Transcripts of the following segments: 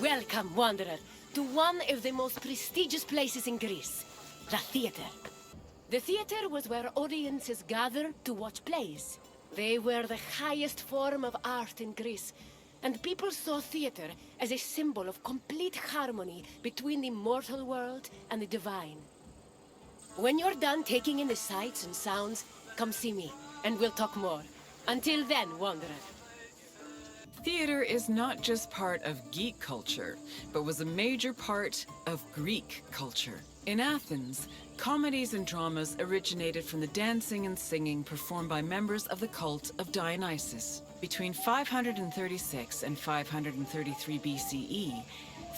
Welcome, wanderer, to one of the most prestigious places in Greece, the theater. The theater was where audiences gathered to watch plays. They were the highest form of art in Greece, and people saw theater as a symbol of complete harmony between the mortal world and the divine. When you're done taking in the sights and sounds, come see me, and we'll talk more. Until then, wanderer. Theater is not just part of geek culture, but was a major part of Greek culture. In Athens, comedies and dramas originated from the dancing and singing performed by members of the cult of Dionysus. Between 536 and 533 BCE,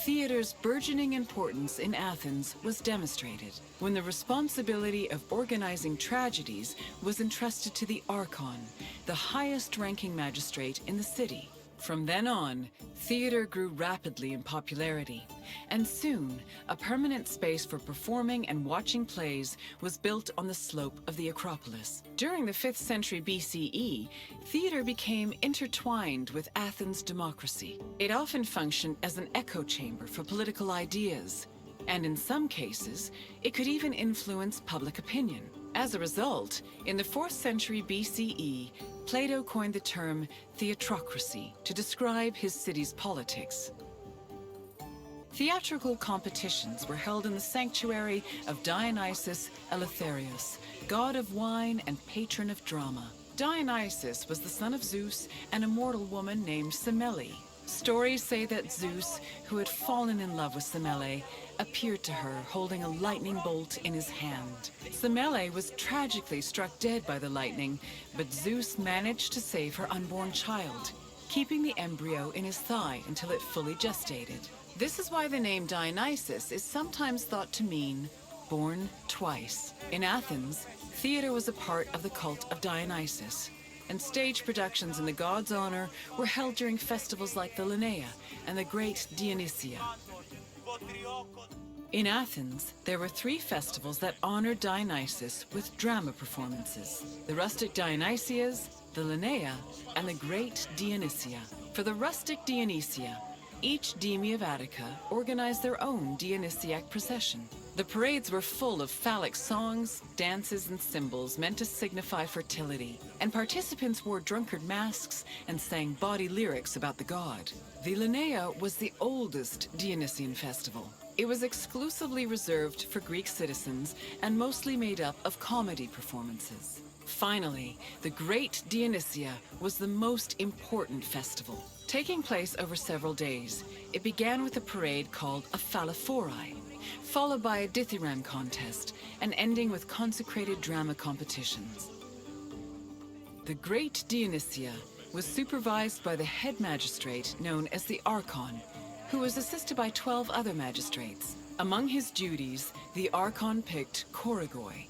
theater's burgeoning importance in Athens was demonstrated when the responsibility of organizing tragedies was entrusted to the Archon, the highest-ranking magistrate in the city. From then on, theater grew rapidly in popularity, and soon, a permanent space for performing and watching plays was built on the slope of the Acropolis. During the 5th century BCE, theater became intertwined with Athens' democracy. It often functioned as an echo chamber for political ideas, and in some cases, it could even influence public opinion. As a result, in the 4th century BCE, Plato coined the term theatrocracy to describe his city's politics. Theatrical competitions were held in the sanctuary of Dionysus Eleutherius, god of wine and patron of drama. Dionysus was the son of Zeus and a mortal woman named Semele. Stories say that Zeus, who had fallen in love with Semele, appeared to her holding a lightning bolt in his hand. Semele was tragically struck dead by the lightning, but Zeus managed to save her unborn child, keeping the embryo in his thigh until it fully gestated. This is why the name Dionysus is sometimes thought to mean born twice. In Athens, theater was a part of the cult of Dionysus, and stage productions in the god's honor were held during festivals like the Linnaea and the Great Dionysia. In Athens, there were 3 festivals that honored Dionysus with drama performances: the rustic Dionysias, the Linnaea, and the Great Dionysia. For the rustic Dionysia, each deme of Attica organized their own Dionysiac procession. The parades were full of phallic songs, dances, and symbols meant to signify fertility, and participants wore drunkard masks and sang bawdy lyrics about the god. The Linnaea was the oldest Dionysian festival. It was exclusively reserved for Greek citizens and mostly made up of comedy performances. Finally, the Great Dionysia was the most important festival. Taking place over several days, it began with a parade called a phallophori, followed by a dithyramb contest, and ending with consecrated drama competitions. The Great Dionysia was supervised by the head magistrate known as the Archon, who was assisted by 12 other magistrates. Among his duties, the Archon picked choregoi,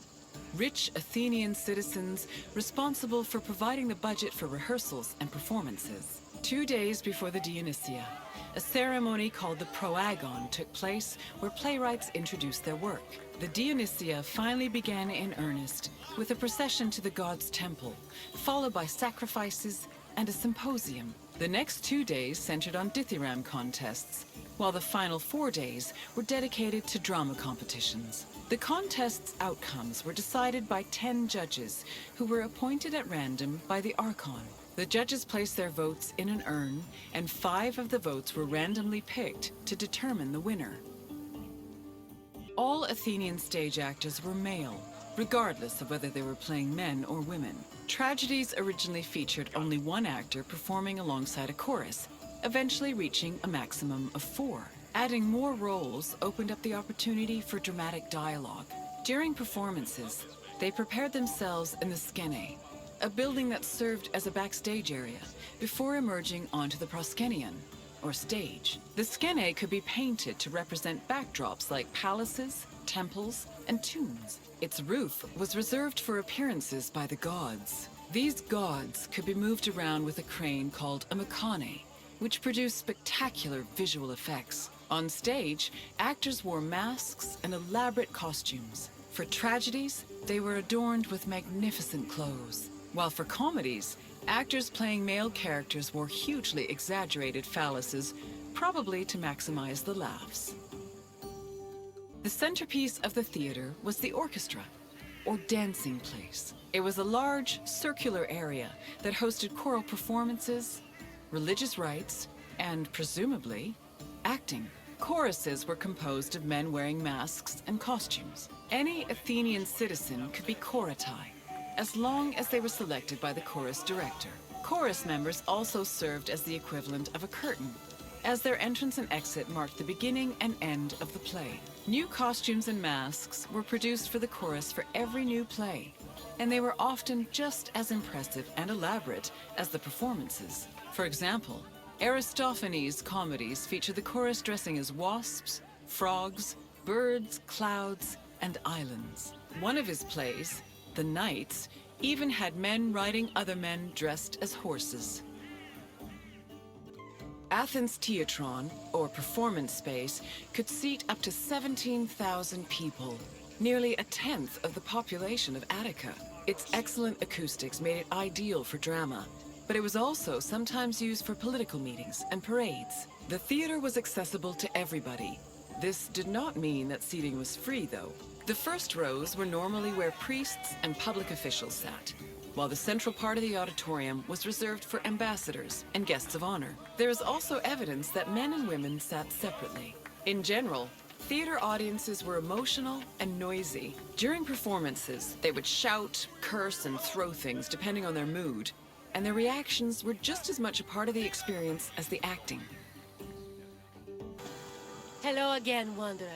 rich Athenian citizens responsible for providing the budget for rehearsals and performances. 2 days before the Dionysia, a ceremony called the proagon took place where playwrights introduced their work. The Dionysia finally began in earnest with a procession to the god's temple, followed by sacrifices and a symposium. The next 2 days centered on dithyramb contests, while the final 4 days were dedicated to drama competitions. The contest's outcomes were decided by 10 judges who were appointed at random by the Archon. The judges placed their votes in an urn, and 5 of the votes were randomly picked to determine the winner. All Athenian stage actors were male, regardless of whether they were playing men or women. Tragedies originally featured only 1 actor performing alongside a chorus, eventually reaching a maximum of 4. Adding more roles opened up the opportunity for dramatic dialogue. During performances, they prepared themselves in the skene, a building that served as a backstage area, before emerging onto the proskenion, or stage. The skene could be painted to represent backdrops like palaces, temples, and tombs. Its roof was reserved for appearances by the gods. These gods could be moved around with a crane called a mechane, which produced spectacular visual effects. On stage, actors wore masks and elaborate costumes. For tragedies, they were adorned with magnificent clothes. While for comedies, actors playing male characters wore hugely exaggerated phalluses probably to maximize the laughs. The centerpiece of the theater was the orchestra, or dancing place. It was a large, circular area that hosted choral performances, religious rites, and, presumably, acting. Choruses were composed of men wearing masks and costumes. Any Athenian citizen could be choratai, as long as they were selected by the chorus director. Chorus members also served as the equivalent of a curtain, as their entrance and exit marked the beginning and end of the play. New costumes and masks were produced for the chorus for every new play, and they were often just as impressive and elaborate as the performances. For example, Aristophanes' comedies feature the chorus dressing as wasps, frogs, birds, clouds, and islands. One of his plays, The Knights, even had men riding other men dressed as horses. Athens' Theatron, or performance space, could seat up to 17,000 people, nearly a tenth of the population of Attica. Its excellent acoustics made it ideal for drama, but it was also sometimes used for political meetings and parades. The theater was accessible to everybody. This did not mean that seating was free, though. The first rows were normally where priests and public officials sat, while the central part of the auditorium was reserved for ambassadors and guests of honor. There is also evidence that men and women sat separately. In general, theater audiences were emotional and noisy. During performances, they would shout, curse, and throw things depending on their mood, and their reactions were just as much a part of the experience as the acting. Hello again, Wanderer.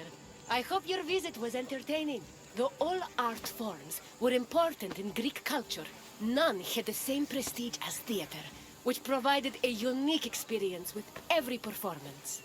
I hope your visit was entertaining. Though all art forms were important in Greek culture, none had the same prestige as theater, which provided a unique experience with every performance.